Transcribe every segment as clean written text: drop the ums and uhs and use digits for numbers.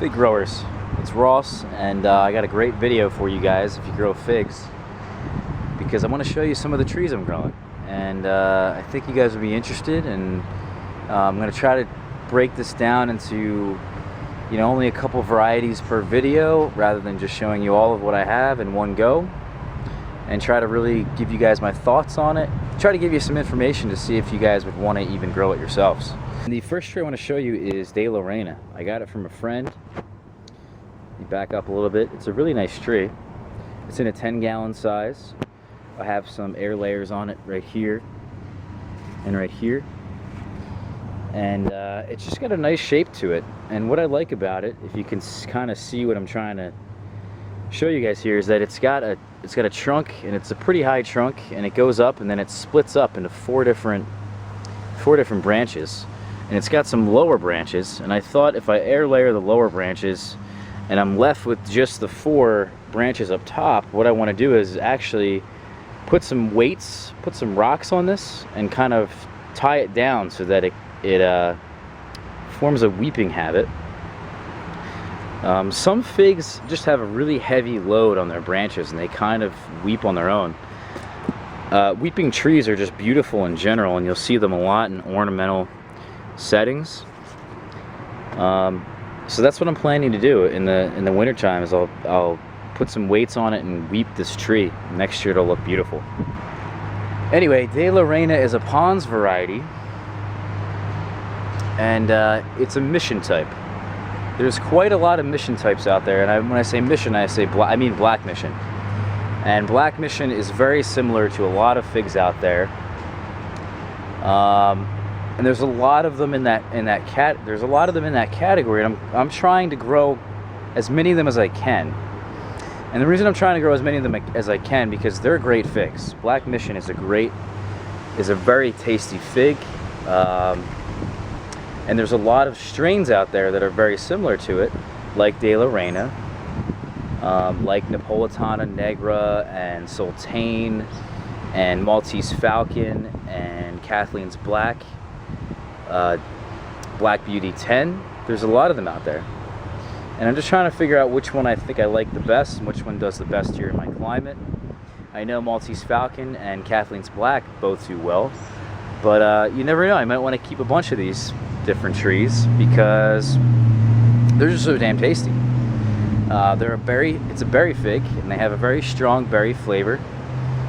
Fig growers, it's Ross, and I got a great video for you guys if you grow figs, because I want to show you some of the trees I'm growing, and I think you guys will be interested. And I'm going to try to break this down into only a couple varieties per video rather than just showing you all of what I have in one go, and try to really give you guys my thoughts on it, try to give you some information to see if you guys would want to even grow it yourselves. And the first tree I want to show you is De La Reina. I got it from a friend. You back up a little bit. It's a really nice tree. It's in a 10-gallon size. I have some air layers on it right here and right here, and it's just got a nice shape to it. And what I like about it, if you can kind of see what I'm trying to show you guys here, is that it's got a trunk, and it's a pretty high trunk, and it goes up and then it splits up into four different branches, and it's got some lower branches. And I thought if I air layer the lower branches and I'm left with just the 4 branches up top, what I want to do is actually put some weights, put some rocks on this, and kind of tie it down so that it forms a weeping habit. Some figs just have a really heavy load on their branches, and they kind of weep on their own. Weeping trees are just beautiful in general, and you'll see them a lot in ornamental settings. So that's what I'm planning to do in the winter time. Is I'll put some weights on it and weep this tree. Next year it'll look beautiful. Anyway, De La Reina is a Pons variety, and it's a mission type. There's quite a lot of mission types out there, and when I say mission, I mean black mission. And black mission is very similar to a lot of figs out there. And there's a lot of them in that category, and I'm trying to grow as many of them as I can. And the reason I'm trying to grow as many of them as I can, because they're great figs. Black Mission is a very tasty fig, and there's a lot of strains out there that are very similar to it, like De La Reina, like Napolitana Negra and Sultane and Maltese Falcon and Kathleen's Black, Black Beauty 10. There's a lot of them out there, and I'm just trying to figure out which one I think I like the best and which one does the best here in my climate. I know Maltese Falcon and Kathleen's Black both do well, but you never know. I might want to keep a bunch of these different trees because they're just so damn tasty. It's a berry fig, and they have a very strong berry flavor,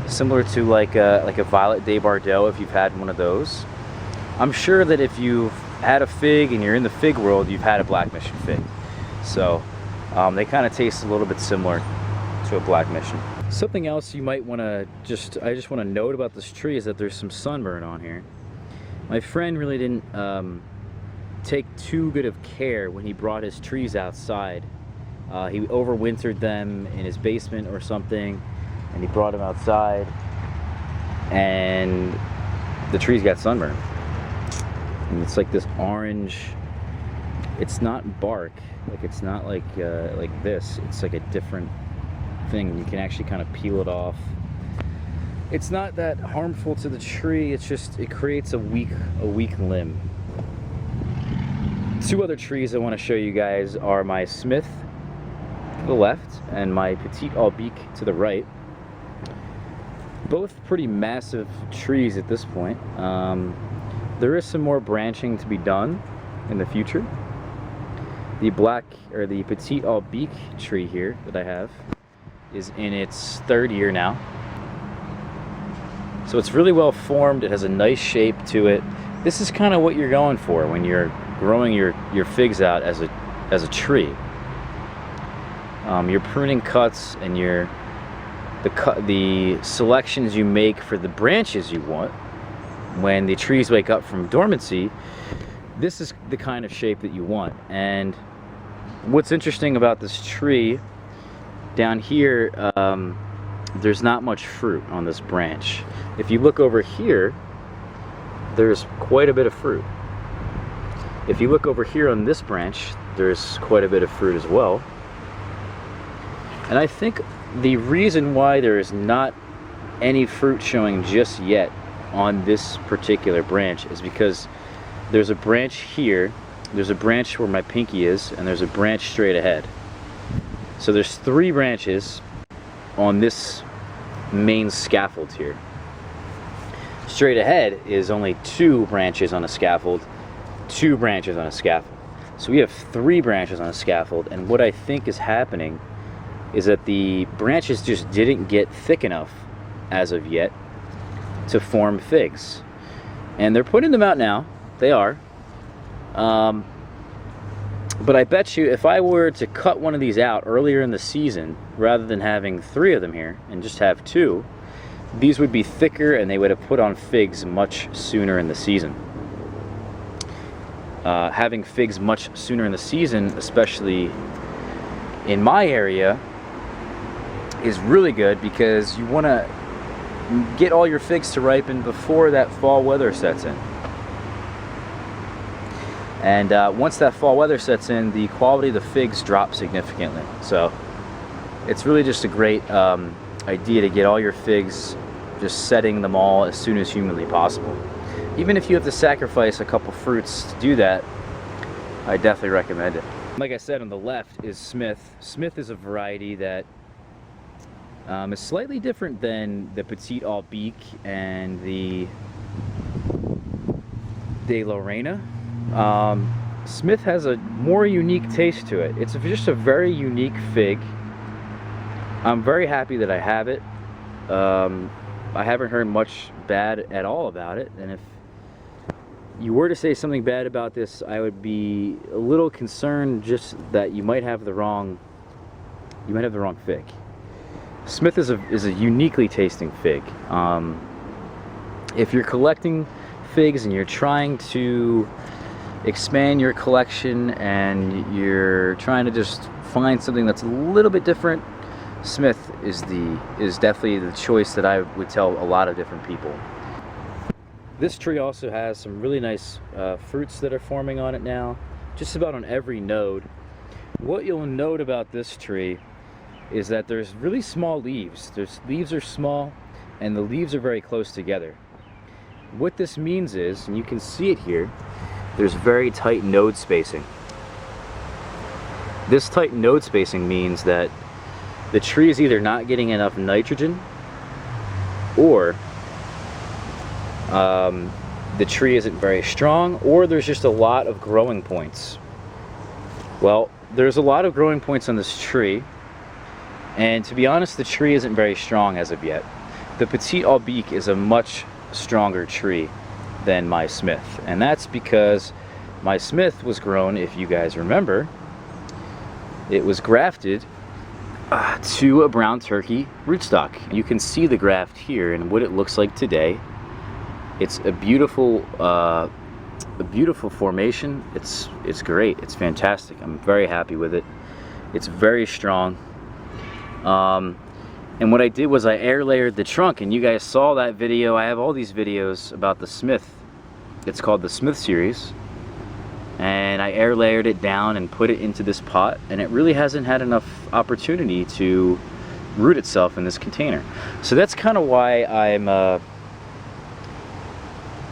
similar to like a Violet de Bordeaux, if you've had one of those. I'm sure that if you've had a fig and you're in the fig world, you've had a Black Mission fig. So they kind of taste a little bit similar to a Black Mission. Something else you might want to I just want to note about this tree is that there's some sunburn on here. My friend really didn't take too good of care when he brought his trees outside. He overwintered them in his basement or something, and he brought them outside, and the trees got sunburned. And it's like this orange. It's not bark, like it's not like this. It's like a different thing. You can actually kind of peel it off. It's not that harmful to the tree. It's just it creates a weak limb. 2 other trees I want to show you guys are my Smith to the left and my Petite All Beech to the right. Both pretty massive trees at this point. There is some more branching to be done in the future. The Petite All Beech tree here that I have is in its 3rd year now. So it's really well formed. It has a nice shape to it. This is kind of what you're going for when you're growing your figs out as a tree. Your pruning cuts and the selections you make for the branches you want when the trees wake up from dormancy, this is the kind of shape that you want. And what's interesting about this tree, down here, there's not much fruit on this branch. If you look over here, there's quite a bit of fruit. If you look over here on this branch, there's quite a bit of fruit as well. And I think the reason why there is not any fruit showing just yet on this particular branch is because there's a branch here there's a branch where my pinky is, and there's a branch straight ahead. So there's 3 branches on this main scaffold here. Straight ahead is only 2 branches on a scaffold, 2 branches on a scaffold. So we have 3 branches on a scaffold, and what I think is happening is that the branches just didn't get thick enough as of yet to form figs. And they're putting them out now. They are. But I bet you if I were to cut one of these out earlier in the season, rather than having 3 of them here and just have 2, these would be thicker and they would have put on figs much sooner in the season. Having figs much sooner in the season, especially in my area, is really good because you want to get all your figs to ripen before that fall weather sets in. And once that fall weather sets in, the quality of the figs drop significantly. So it's really just a great idea to get all your figs, just setting them all as soon as humanly possible. Even if you have to sacrifice a couple fruits to do that, I definitely recommend it. Like I said, on the left is Smith. Smith is a variety that is slightly different than the Petite All Beech and the De Lorena. Smith has a more unique taste to it. It's just a very unique fig. I'm very happy that I have it. I haven't heard much bad at all about it, and if you were to say something bad about this, I would be a little concerned just that you might have the wrong fig. Smith is a uniquely tasting fig. If you're collecting figs and you're trying to expand your collection and you're trying to just find something that's a little bit different, Smith is definitely the choice that I would tell a lot of different people. This tree also has some really nice fruits that are forming on it now, just about on every node. What you'll note about this tree is that there's really small leaves. Leaves are small and the leaves are very close together. What this means is, and you can see it here, there's very tight node spacing. This tight node spacing means that the tree is either not getting enough nitrogen, or the tree isn't very strong, or there's just a lot of growing points. Well, there's a lot of growing points on this tree, and to be honest, the tree isn't very strong as of yet. The Petite All Beech is a much stronger tree than my Smith, and that's because my Smith was grown, if you guys remember, it was grafted to a brown turkey rootstock. You can see the graft here and what it looks like today. It's a beautiful formation. It's great. It's fantastic. I'm very happy with it. It's very strong. And what I did was I air layered the trunk, and you guys saw that video. I have all these videos about the Smith. It's called the Smith series. And I air layered it down and put it into this pot, and it really hasn't had enough opportunity to root itself in this container. So that's kind of why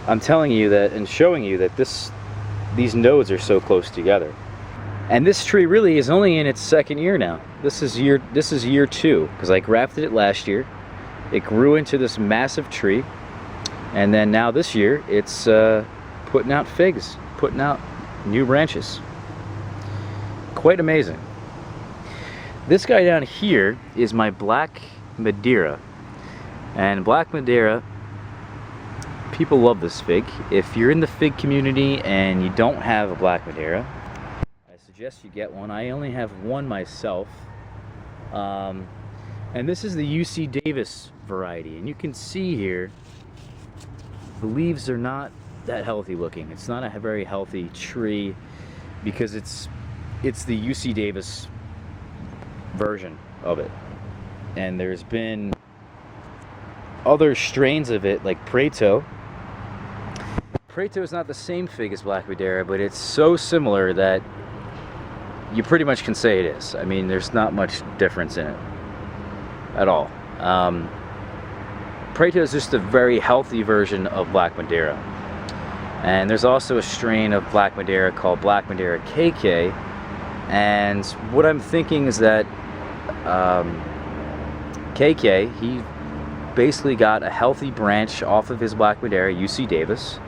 I'm telling you that and showing you that these nodes are so close together. And this tree really is only in its 2nd year now. This is year 2, because I grafted it last year. It grew into this massive tree, and then now this year it's putting out figs, putting out new branches. Quite amazing. This guy down here is my Black Madeira, and Black Madeira, people love this fig. If you're in the fig community and you don't have a Black Madeira, I suggest you get one. I only have one myself, and this is the UC Davis variety, and you can see here the leaves are not that healthy looking. It's not a very healthy tree because it's the UC Davis version of it, and there's been other strains of it like Prato. Prato is not the same fig as Black Madeira, but it's so similar that you pretty much can say it is. I mean, there's not much difference in it at all. Prato is just a very healthy version of Black Madeira. And there's also a strain of Black Madeira called Black Madeira KK. And what I'm thinking is that KK, he basically got a healthy branch off of his Black Madeira, UC Davis,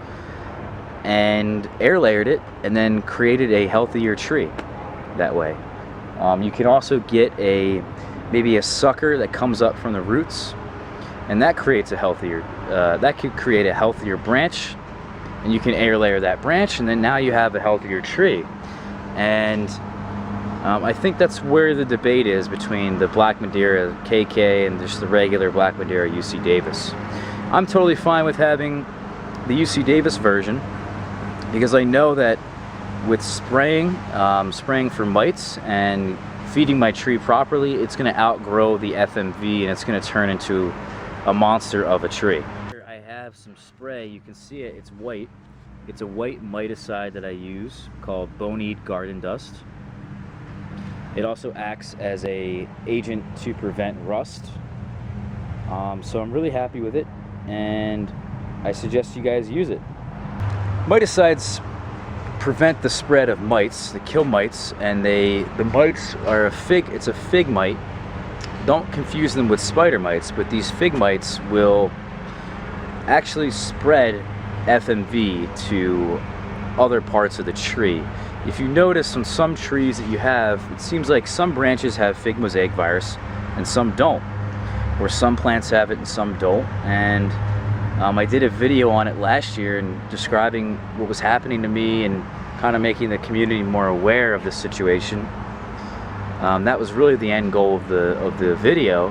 and air layered it and then created a healthier tree that way. You can also get maybe a sucker that comes up from the roots, and that creates a healthier, that could create a healthier branch, and you can air layer that branch, and then now you have a healthier tree. And I think that's where the debate is between the Black Madeira KK and just the regular Black Madeira UC Davis. I'm totally fine with having the UC Davis version because I know that with spraying for mites and feeding my tree properly, it's going to outgrow the FMV and it's going to turn into a monster of a tree. Here I have some spray. You can see it. It's white. It's a white miticide that I use called Boned Garden Dust. It also acts as an agent to prevent rust. So I'm really happy with it, and I suggest you guys use it. Miticides prevent the spread of mites, they kill mites, and the mites are it's a fig mite. Don't confuse them with spider mites, but these fig mites will actually spread FMV to other parts of the tree. If you notice on some trees that you have, it seems like some branches have fig mosaic virus and some don't, or some plants have it and some don't. And I did a video on it last year and describing what was happening to me and kind of making the community more aware of the situation. That was really the end goal of the video,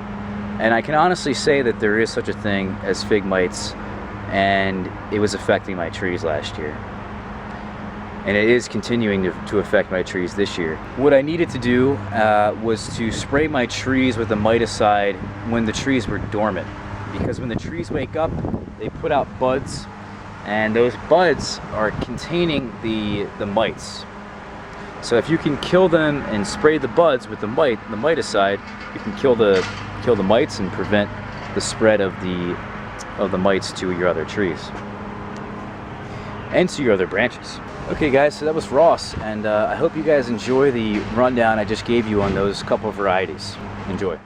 and I can honestly say that there is such a thing as fig mites, and it was affecting my trees last year. And it is continuing to affect my trees this year. What I needed to do was to spray my trees with a miticide when the trees were dormant. Because when the trees wake up, they put out buds, and those buds are containing the mites. So if you can kill them and spray the buds with the miticide, you can kill the mites and prevent the spread of the mites to your other trees and to your other branches. Okay guys, so that was Ross, and I hope you guys enjoy the rundown I just gave you on those couple of varieties. Enjoy.